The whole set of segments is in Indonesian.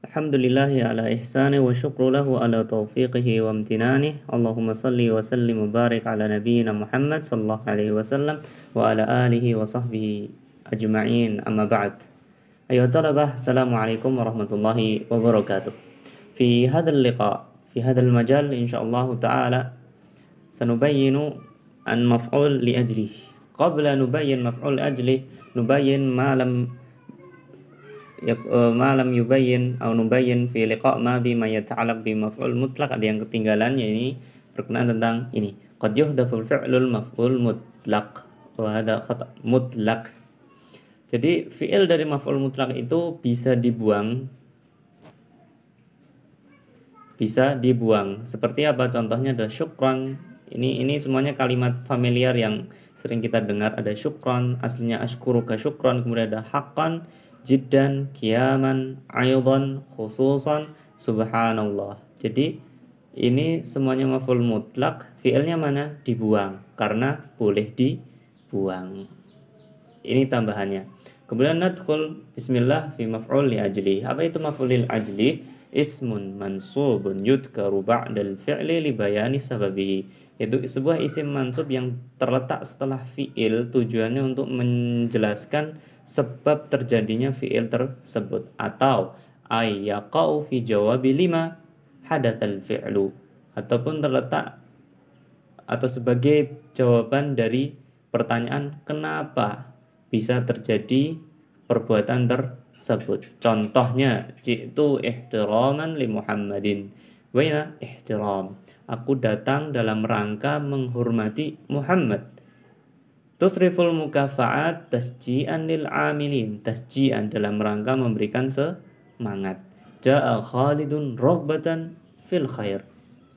Alhamdulillahi ala ihsani wa syukru lahu ala taufiqihi wa amtinani. Allahumma salli wa sallim wa barik ala nabiyyina Muhammad sallallahu alaihi wasallam wa ala alihi wa sahbihi ajma'in, amma ba'd. Ayuha talabah, assalamualaikum warahmatullahi wabarakatuh. في هذا اللقاء في هذا المجال إن شاء الله تعالى سنبين عن مفعول لأجله. قبل نبين مفعول أجله نبين ما لم yubayyin atau nubayyin fi liqa' madhi ma yata'allaq bi maf'ul mutlaq. Ada yang ketinggalan, ini berkenaan tentang ini. Qad yuhdaful fi'lul maf'ul mutlaq wa hadha khata' mutlaq. Jadi fi'il dari maf'ul mutlaq itu bisa dibuang. Seperti apa? Contohnya ada syukran. Ini semuanya kalimat familiar yang sering kita dengar. Ada syukran, aslinya ashkuruka syukran, kemudian ada haqqan, jiddan, kiaman, aidan, khususan, subhanallah. Jadi ini semuanya maf'ul mutlak. Fi'ilnya mana? Dibuang, karena boleh dibuang. Ini tambahannya. Kemudian nadkhul bismillah fi maf'ul li ajli. Apa itu maf'ul li ajli? Ismun mansubun yudkaru ba'dal fi'li li bayani sababihi. Itu sebuah isim mansub yang terletak setelah fi'il, tujuannya untuk menjelaskan sebab terjadinya fi'il tersebut, atau ayyaqa'u fi jawabi lima hadatsal fi'lu, ataupun terletak atau sebagai jawaban dari pertanyaan kenapa bisa terjadi perbuatan tersebut. Contohnya, ji'tu ihtiraman li Muhammadin. Waina ihtiram, aku datang dalam rangka menghormati Muhammad. Tusriful mukafa'at tasji'an lil amilin. Tasji'an dalam rangka memberikan semangat. Ja'a Khalidun raghbatan fil khair.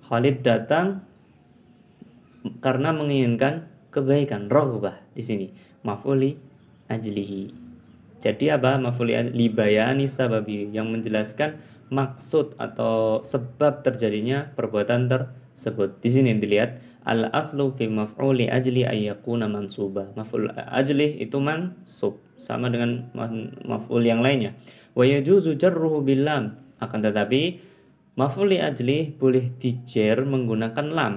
Khalid datang karena menginginkan kebaikan. Raghbah di sini maf'uli ajlihi. Jadi apa? Maf'uli li bayani sababi, yang menjelaskan maksud atau sebab terjadinya perbuatan tersebut. Di sini dilihat al aslu fi maf'uli ajli ayyakuna mansuba. Maf'ul ajli itu mansub, sama dengan maf'ul yang lainnya. Wa yajuzu jarruhu bil lam. Akan tetapi maf'ul ajli boleh dijer menggunakan lam.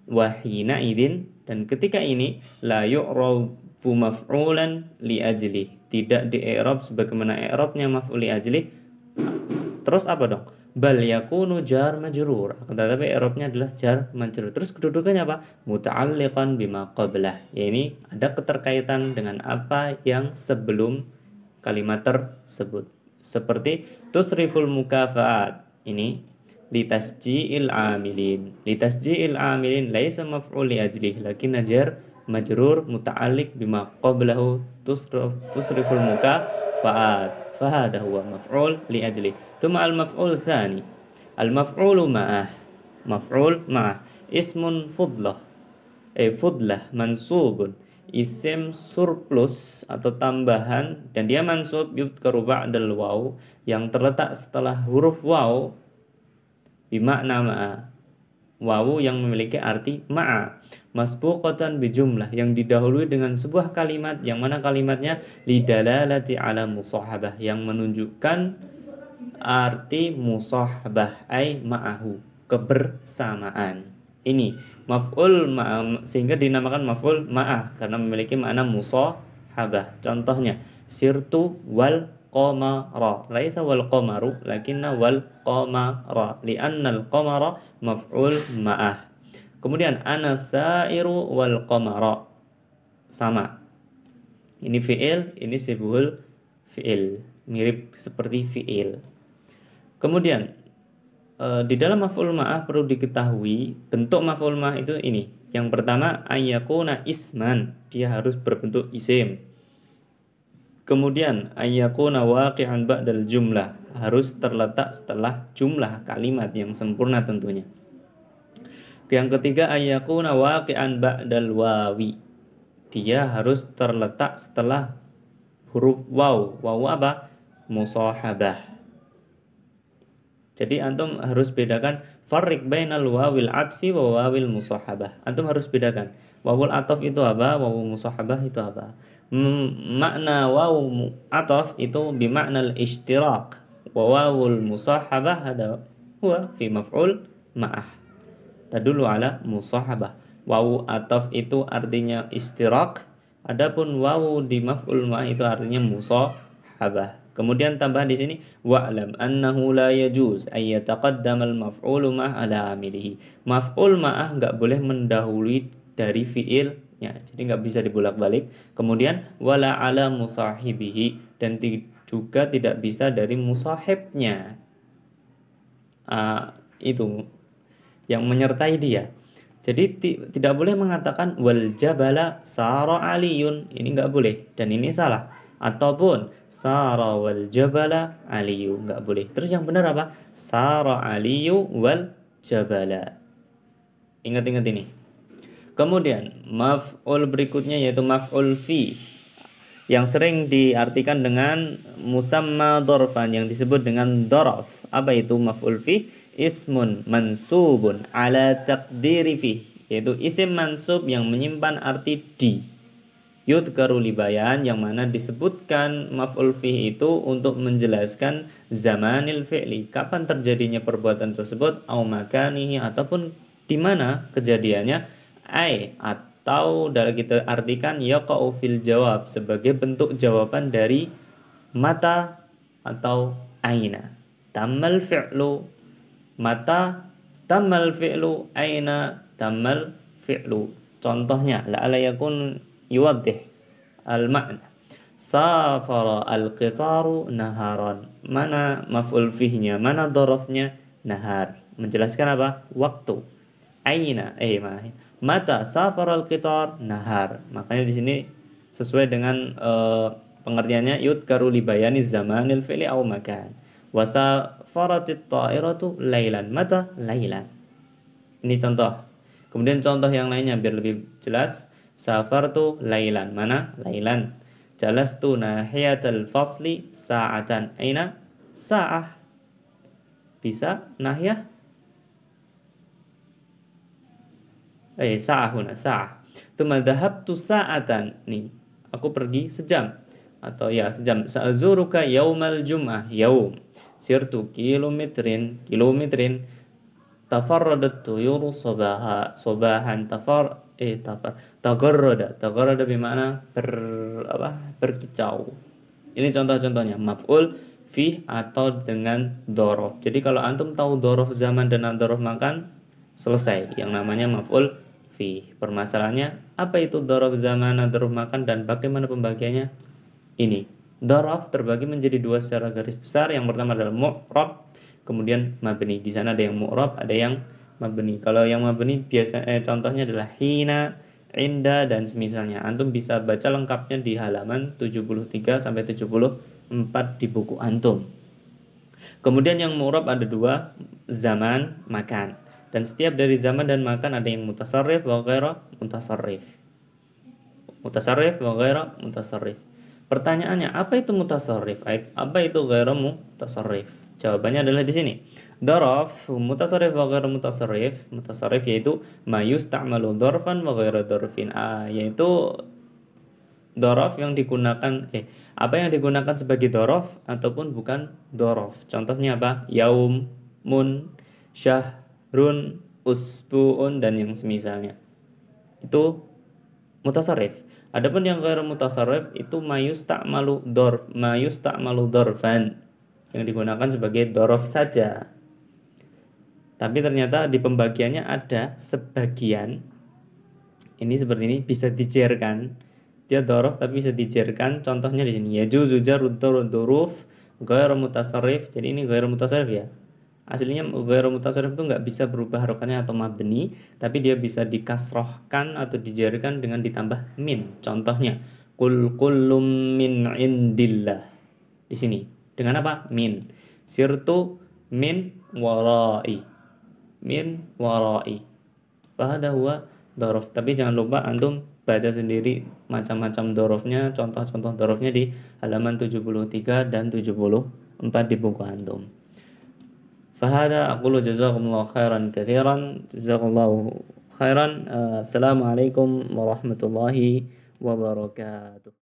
Wa hina idin, dan ketika ini la yu'rabu maf'ulan li ajli. Tidak di i'rab sebagaimana i'rabnya maf'ul ajli. Terus apa dong? Bal yakunu jar majrur. Tetapi i'rabnya adalah jar majrur. Terus kedudukannya apa? Muta'alliqan bima qablah. Ya, ini ada keterkaitan dengan apa yang sebelum kalimat tersebut. Seperti tusriful mukafa'at. Ini litasji'il amilin. Litasji'il amilin laisa maf'ul li ajlih, lakin jar majrur muta'alliq bima qablahu tusriful mukafa'at. Fahada huwa maf'ul li ajli. Thumma al-maf'ul tsani. Al-maf'ulu ma'ah. Maf'ul ma'ah. Ismun fudlah. Fudlah mansubun. Isim surplus atau tambahan, dan dia mansub yudkaru ba'dal waw, yang terletak setelah huruf waw, bimakna ma'a. Wawu yang memiliki arti ma'a. Masbuqatan bijumlah, yang didahului dengan sebuah kalimat, yang mana kalimatnya lidalalati ala musahabah, yang menunjukkan arti musahabah, ay ma'ahu, kebersamaan. Ini maf'ul ma'ah, sehingga dinamakan maf'ul ma'ah karena memiliki makna musahabah. Contohnya, sirtu wal qamara, laisa wal qamaru lakinna wal qamara, li'anna al qamara maf'ul ma'ah. Kemudian ana sa'iru wal qamara, sama. Ini fi'il, ini sibul fi'il, mirip seperti fi'il. Kemudian di dalam maf'ul ma'ah perlu diketahui bentuk maf'ul ma'ah itu ini. Yang pertama, ayyakuna isman, dia harus berbentuk isim. Kemudian ayyakuna waqi'an ba'dal jumlah, harus terletak setelah jumlah kalimat yang sempurna tentunya. Yang ketiga, ayyakuna waqi'an ba'dal wawi, dia harus terletak setelah huruf waw. Waw apa? Musahabah. Jadi antum harus bedakan farriq bainal wawil atfi wa wawil musahabah. Antum harus bedakan wawul ataf itu apa, wawu musahabah itu apa. Makna wawu ataf itu bimakna al-ishtirak wa wawul musahabah hada huwa fi maf'ul ma'ah tadullu ala musahabah. Wawu ataf itu artinya istirak, adapun wawu di maf'ul ma'ah itu artinya musahabah. Kemudian tambahan di sini wa'lam annahu la yajuz ay yataqaddama al-maf'ulu ma'ah ala amilihi. Maf'ul ma'ah enggak boleh mendahului dari fiilnya. Jadi enggak bisa dibolak-balik. Kemudian wala ala musahibihi dan juga tidak bisa dari musahibnya. Itu yang menyertai dia. Jadi tidak boleh mengatakan wal jabala sara aliyun. Ini enggak boleh dan ini salah. Ataupun sara wal jabala aliyu, enggak boleh. Terus yang benar apa? Sara aliyu wal jabala. Ingat-ingat ini. Kemudian maf'ul berikutnya yaitu maf'ul fi yang sering diartikan dengan musamma dorfan yang disebut dengan dorof. Apa itu maf'ul fi? Ismun mansubun ala taqdiri fi, yaitu isim mansub yang menyimpan arti di. Yudkaru libayan yang mana disebutkan maf'ul fi itu untuk menjelaskan zamanil fi'li, kapan terjadinya perbuatan tersebut, au makanihi ataupun di mana kejadiannya, atau dalam kita artikan yaqa'u fil jawab sebagai bentuk jawaban dari mata atau aina. Tamal fi'lu mata tamal fi'lu aina tamal fi'lu. Contohnya la'alla yakun yuwaddih al-ma'na. Safara al-qitaru naharan. Mana maf'ul fihnya, mana dharafnya? Nahar. Menjelaskan apa? Waktu. Aina mata safara al-qitar? Nahar. Makanya di sini sesuai dengan pengertiannya yudkaru li bayani zamanil fi'li aw makan. Wasafaratit ta'iratu lailan. Mata lailan. Ini contoh. Kemudian contoh yang lainnya biar lebih jelas. Safartu lailan. Mana? Lailan. Jalastu nahiyatal fasli sa'atan. Aina? Sa'ah. Bisa? Nahiyah? Sa'ah huna. Sa'ah. Tuma dhahabtu sa'atan. Nih. Aku pergi sejam. Atau ya sejam. Sa'azuruka yaumal jum'ah. Yaum. Sirtu kilometrin tafarradat tuyuru sobahan tagarrada bermakna berkicau. Ini contoh-contohnya maf'ul fi atau dengan dorof. Jadi kalau antum tahu dorof zaman dan dorof makan, selesai yang namanya maf'ul fi. Permasalahannya apa itu dorof zaman dan dorof makan dan bagaimana pembagiannya? Ini dorof terbagi menjadi dua secara garis besar. Yang pertama adalah mu'rab, kemudian mabni. Di sana ada yang mu'rab, ada yang mabni. Kalau yang mabni contohnya adalah hina, inda dan semisalnya. Antum bisa baca lengkapnya di halaman 73 sampai 74 di buku antum. Kemudian yang mu'rab ada dua, zaman, makan. Dan setiap dari zaman dan makan ada yang mutasarrif wa ghaira mutasarrif. Mutasarrif wa ghaira mutasarrif. Pertanyaannya, apa itu mutasarrif? Apa itu ghairu mutasarrif? Jawabannya adalah di sini. Dharaf mutasarrif wa ghairu mutasarrif. Mutasarrif yaitu ma yusta'malu dharfan wa ghairu dharfin. Yaitu dharaf yang digunakan apa yang digunakan sebagai dharaf ataupun bukan dharaf. Contohnya apa? Yaum, mun, syahrun, usbu'un dan yang semisalnya. Itu mutasarrif. Adapun yang ghairu mutasarrif itu mayusta'malu dharfan yang digunakan sebagai dhorof saja. Tapi ternyata di pembagiannya ada sebagian ini seperti ini bisa dijerkan. Dia dhorof tapi bisa dijerkan. Contohnya di sini yajuzu jarrud dzuruf ghairu mutasarrif. Jadi ini ghairu mutasarrif ya. Aslinya ghairu mutasarrif itu nggak bisa berubah harokatnya atau mabni, tapi dia bisa dikasrohkan atau dijarkan dengan ditambah min. Contohnya kullum min indillah. Di sini dengan apa? Min. Sirtu min warai. Min warai. Fahada huwa dhorof. Tapi jangan lupa antum baca sendiri macam-macam dhorofnya, contoh-contoh dhorofnya di halaman 73 dan 74 di buku antum. Fahada aqulu jazakumullahu khairan katsiran. Jazakallahu khairan. Assalamualaikum warahmatullahi wabarakatuh.